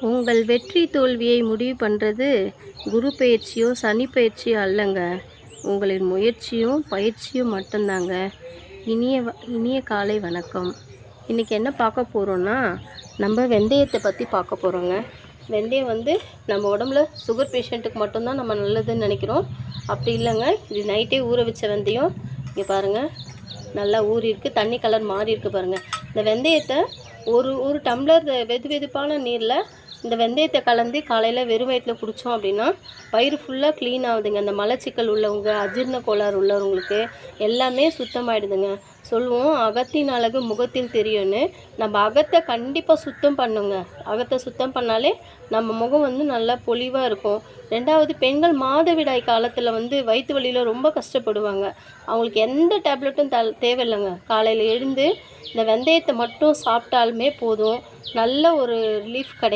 உங்கள் வெற்றி தோல்வியை முடிவு பண்ணுறது குரு பயிற்சியோ சனி பயிற்சியோ அல்லங்க, உங்களின் முயற்சியும் பயிற்சியும் மட்டும்தாங்க. இனிய காலை வணக்கம். இன்றைக்கி என்ன பார்க்க போகிறோன்னா, நம்ம வெந்தயத்தை பற்றி பார்க்க போகிறோங்க. வெந்தயம் நம்ம உடம்புல சுகர் பேஷண்ட்டுக்கு மட்டும்தான் நம்ம நல்லதுன்னு நினைக்கிறோம். அப்படி இல்லைங்க. இது நைட்டே ஊற வச்ச வெந்தயம். இங்கே பாருங்கள், நல்லா ஊறி இருக்குது, தண்ணி கலர் மாறி இருக்குது பாருங்கள். இந்த வெந்தயத்தை ஒரு டம்ளர் வெதுவெதுப்பான நீரில் இந்த வெந்தயத்தை கலந்து காலையில் வெறும் வயிற்றில் குடித்தோம் அப்படின்னா வயிறு ஃபுல்லாக க்ளீன் ஆகுதுங்க. அந்த மலச்சிக்கல் உள்ளவங்க, அஜீரண கோளாறு உள்ளவங்களுக்கு எல்லாமே சுத்தமாகிடுதுங்க. சொல்லுவோம், அகத்தின் அழகு முகத்தில் தெரியும்னு. நம்ம அகத்தை கண்டிப்பாக சுத்தம் பண்ணுங்க. அகத்தை சுத்தம் பண்ணாலே நம்ம முகம் நல்லா பொலிவாக இருக்கும். ரெண்டாவது, பெண்கள் மாதவிடாய் காலத்தில் வயிற்று வலியில் ரொம்ப கஷ்டப்படுவாங்க. அவங்களுக்கு எந்த டேப்லெட்டும் தேவையில்லைங்க. காலையில் எழுந்து இந்த வெந்தயத்தை மட்டும் சாப்பிட்டாலுமே போதும், நல்ல ஒரு ரிலீஃப் கிடைக்கும்.